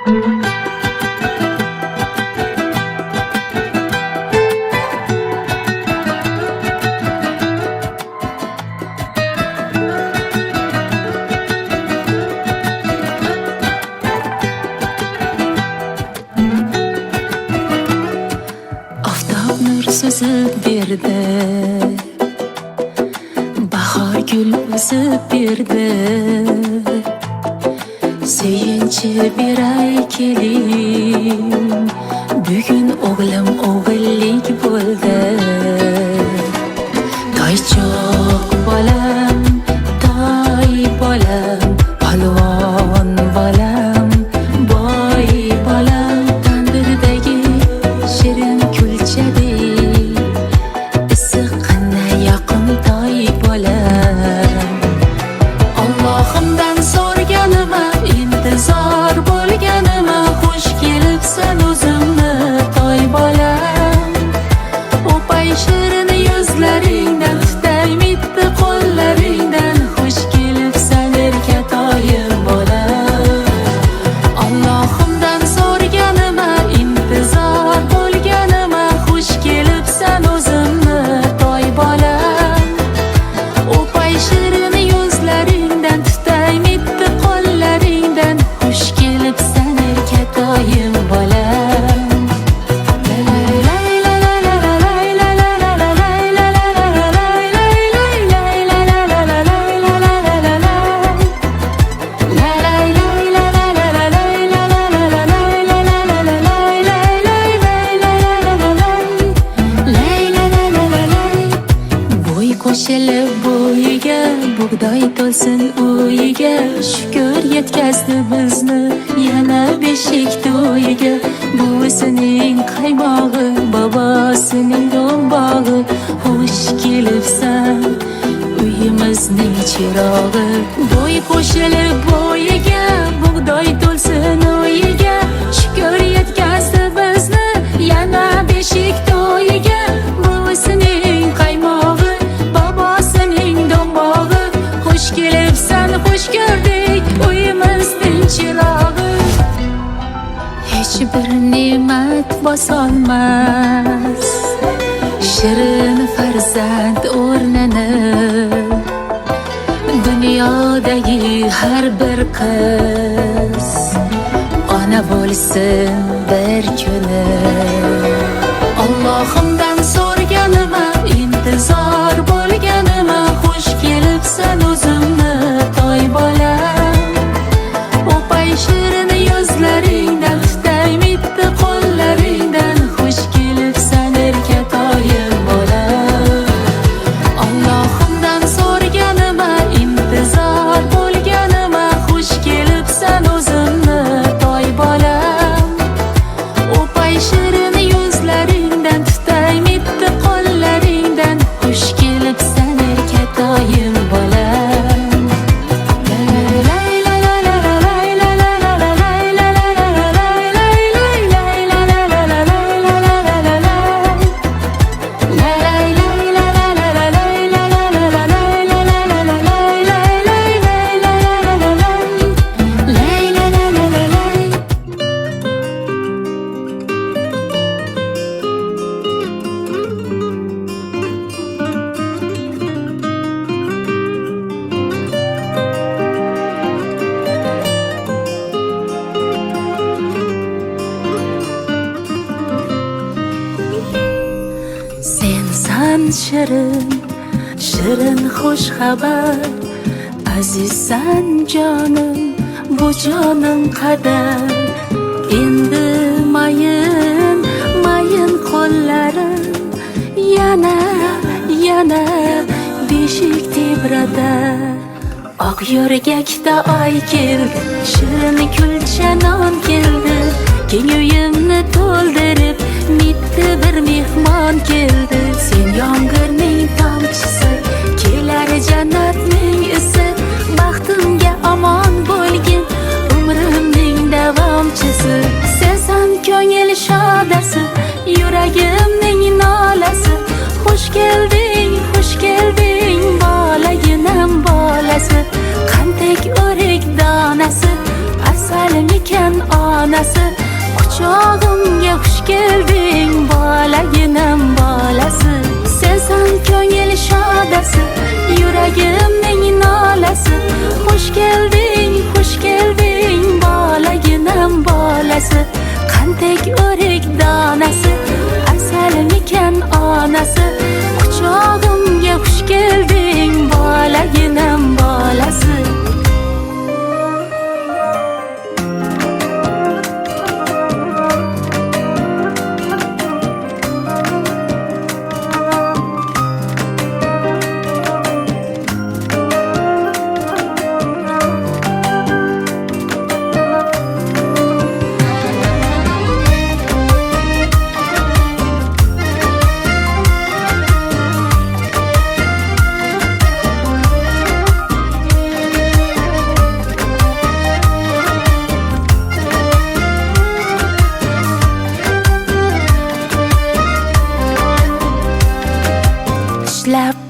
Oftob nur so'zib berdi, bahor gul o'sib berdi. Suyunchi beray keling, bugun o'g'lim o'g'illik bo'ldi. Toychoq bolam, toy bolam, palvon bolam, boy bolam, tandirdagi shirin kulchadek issiq qanday yoqimtoy bolam. Allohimdan so'rganima, intizor bo'lganima, xush kelibsan o'zimni toy bolam. O'pay shirin yuzlaringdan, tutay mitti qo'llaringdan, xush kelibsan erkatoyim bolam. Allohimdan so'rganima, intizor bo'lganima, xush kelibsan o'zimni toy bolam. O'pay shirin yuzlaringdan, tutay mitti qo'llaringdan, xush kelibsan erkatoyim bolam. Bo'y qo'shilib bo'yiga, bug'doy to'lsin uyiga, shukr yetkazdi bizni yana beshik to'yiga. Buvisining qaymog'i, bobosining do'mbog'i, xush kelibsan uyimizning chirog'i. Bo'y qo'shilib bo'yiga, bug'doy to'lsin uyiga, shukr yetkazdi bizni yana beshik to'yiga. Buvisining qaymog'i, bobosining do'mbog'i, xush kelibsan, xush ko'rdik uyimizning chirog'i. Hech bir ne'mat bosolmas shirin farzand o'rnini. Dunyodagi har bir qiz ona bo'lsin bir kuni. Allohimdan so'rganima, intizor bo'lganima, xush kelibsan o'zimni toy bolam. O'pay shirin yuzlaringdan, tutay mitti qo'llaringdan, xush kelibsan erkatoyim bolam. Allohimdan so'rganima, intizor bo'lganima, xush kelibsan o'zimni toy bolam. O'pay shirin yuzlaringdan, tutay mitti qo'llaringdan, xush kelibsan erkatoyim bolam. Sensan shirin, shirin xush xabar, azizsan jonim, bu jonim qadar. Endi mayin, mayin qo'llarim yana beshik tebradar. Oq yo'rgakda oy keldi, shirin kulcha non keldi, keng uyimni to'ldirib mitti bir mehmon keldi. Sen yomg'irning tomchisi, kelar jannatning isi, baxtimga omon bo'lgin umrimning davomchisi. Sensan ko'ngil shodasi, yuragimning nolasi, xush kelding bolaginam bolasi. Qantek o'rik donasi, asal mikan onasi, Quchog'imga xush kelding, bolaginam bolasi. Sensan ko'ngil shodasi, yuragimning nolasi. Xush kelding, bolaginam bolasi. Qantek o'rik donasi, asalmikan onasi. Quchog'imga xush kelding, bolaginam bolasi.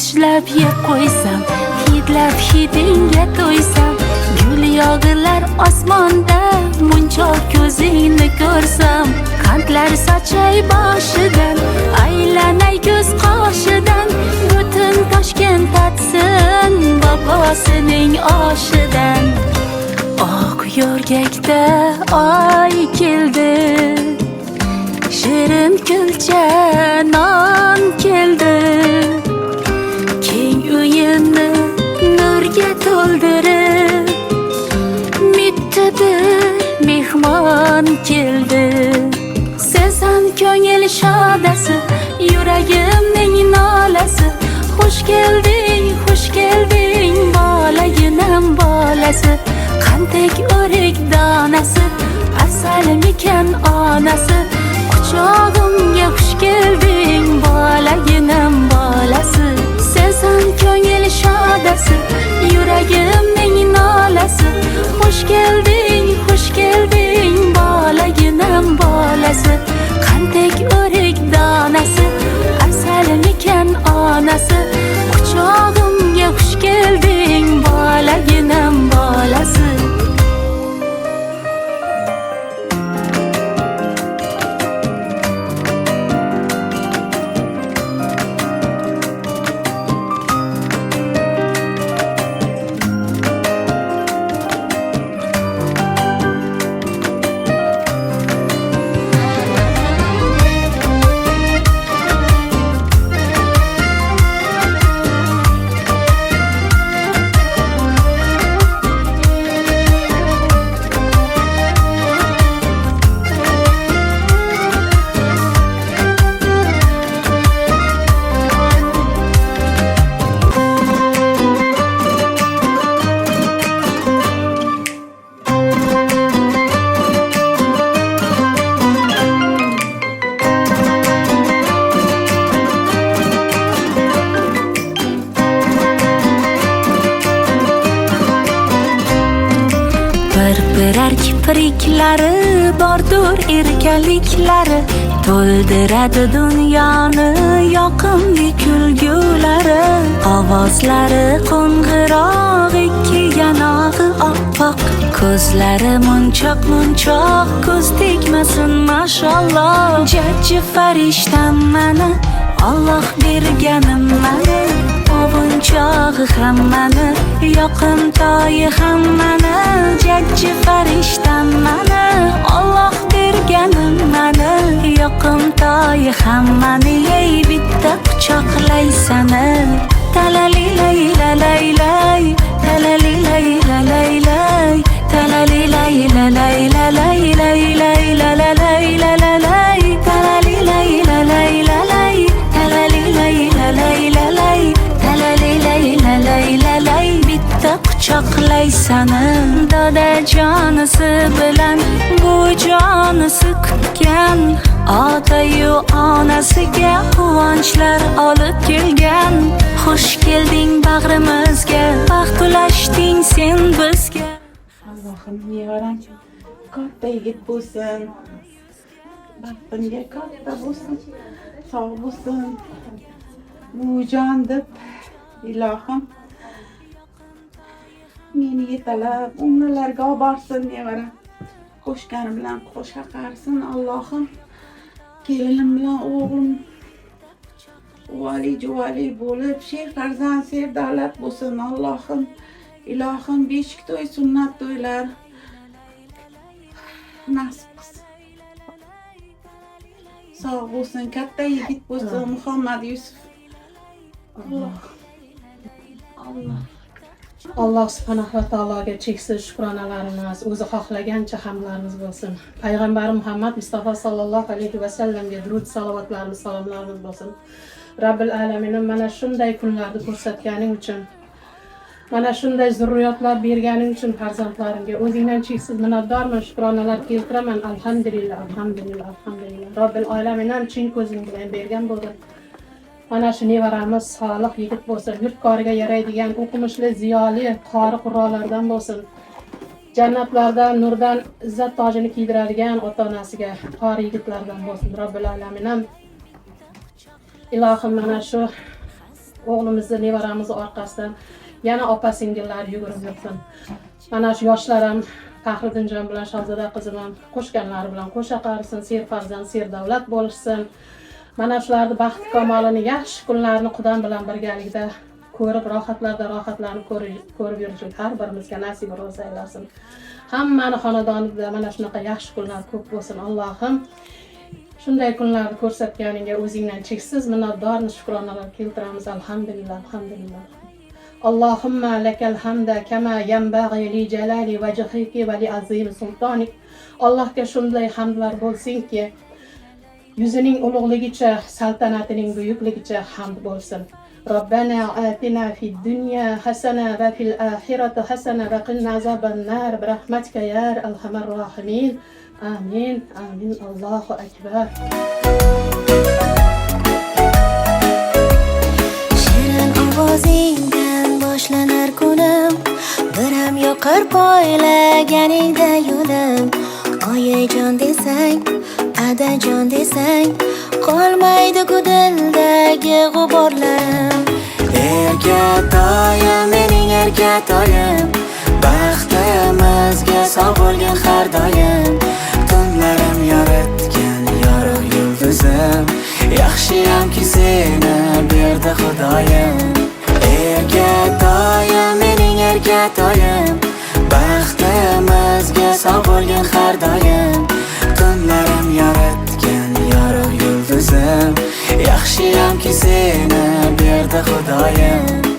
Tishlab yeb qo'ysam, hidlab hidingga to'ysam. Gul yog'ilar osmonda, munchoq ko'zingni ko'rsam. Qandlar sochay boshidan, aylanay ko'z qoshidan. Butun Toshkent tatsin bobosining oshidan. Oq yo'rgakda oy keldi, shirin kulcha non keldi. Uyimni nurga to'ldirib, mitti bir mehmon keldi. Sensan ko'ngil shodasi, yuragimning nolasi. Xush kelding, bolaginam bolasi. Qantek o'rik donasi, asalmikan onasi. Quchog'imga xush kelding, bolaginam bolasi. Sensan ko'ngil shodasi, yuragimning nolasi. Xush kelding, bolaginam bolasi. Qantek o'rik donasi, asalmikan onasi. Quchog'imga xush kelding, bolaginam bolasi. Birer kipriklari bordur erkaliklari. To'ldiradi dunyoni yoqimli kulgulari. Ovozlari qo'ng'iroq, ikki yanog'i oppoq. Ko'zlari munchoq, ko'z tegmasin mashalloh. Jajji farishtam mani, Alloh berganim mani. Ovunchog'i hammani, yoqimtoyi hammani. Jajji farishtam mani, Alloh berganim mani. Yoqimtoyi hammani, ey bitta quchoqlaysani. Talalilay lalaylay, talalilay lalaylay, talalilay lalaylay lalaylay lalaylay lalaylay, talalilay lalaylay, talalilay lalaylay, talalilay lalaylay. Bitta quchoqlaysani. Dadajonisi bilan bu jonisi kutgan. Otayu onasiga quvonchlar olib kelgan. Xush kelding bag'rimizga, baxt ulashding sen bizga. Allohim nevarang katta yigit bo'lsin, baxtimga katta bo'lsin, sog' bo'lsin. Buvijon deb ilohim meni yetalab umrlarga olib borsin nevaram. qo'shgani bilan qo'sha qarsin Allohim. Kelinim bilan o'g'lim uvali juvali bo'lib, sher farzand ser davlat bo'lsin Allohim. Ilohim beshik to'y, sunnat to'ylar nasib qilsin. Sog' bo'lsin, katta yigit bo'lsin Muhammad Yusuf. Alloh subhanahu va taologa cheksiz shukronalarimiz, o'zi xohlagancha hamdlarimiz bo'lsin. Payg'ambar Muhammad Mustafa sallallohu alayhi va sallamga durud salovatlarimiz, salomlarimiz bo'lsin. Robbil alamin mana shunday kunlarni ko'rsatganing uchun, mana shunday zurriyotlar berganing uchun farzandlarimga o'zingdan cheksiz minnatdorman, shukronalar keltiraman. Alhamdulillah, alhamdulillah, alhamdulillah. Robbil alamin chin ko'zing bilan bergan bo'ldi. Mana shu nevaramiz solih yigit bo'lsin, yurt koriga yaraydigan o'qimishli, ziyoli, qori qurrolardan bo'lsin. Jannatlardan, nurdan izzat tojini kiydiradigan ota-onasiga qori yigitlardan bo'lsin. Robbil alamin. Ilohim mana shu o'g'limizni, nevaramizni orqasidan yana opa-singillar yugurib yursin. Mana shu yoshlarim Faxriddinjon bilan Shahzoda qizim ham qo'shganlari bilan qo'sha qarsin, ser farzand, ser davlat bo'lishsin. Mana shularni baxt kamolini, yaxshi kunlarni Xudo bilan birgalikda ko'rib, rohatlanib ko'rib yurishlik har birimizga nasib ro'za aylasin. Hammani xonadonida mana shunaqa yaxshi kunlar ko'p bo'lsin Allohim. Shunday kunlarni ko'rsatganingga o'zingdan cheksiz minnatdormiz, shukronalar keltiramiz. Alhamdulillah, alhamdulillah. Allohumma lakal hamda kama yanbaghi li jalali wajhiki va li azim sultonik. Allohga shunday hamdlar bo'lsinki, yuzining ulug'ligicha, saltanatining buyukligicha hamd bo'lsin. Robbana atina fid dunya hasana va fil oxirati hasana va qina azoban nar bi rahmatika ya arhamar rohimin. Amin, amin. Allohu akbar. Shirin ovozingdan boshlanar kunim, biram yoqar poylaganingda yo'lim. Oyijon desang, adajon desang, qolmaydi ku dildagi g'uborlarim. Erkatoyim, mening erkatoyim, baxtimizga sog' bo'lgin har doim. Tunlarim yoritgan yorug' yulduzim, yaxshiyamki seni berdi Xudoyim. Erkatoyim, mening erkatoyim, baxtimizga sog' bo'lgin har doim. Tunlarim yoritgan yorug' yulduzim, yaxshiyamki seni berdi Xudoyim.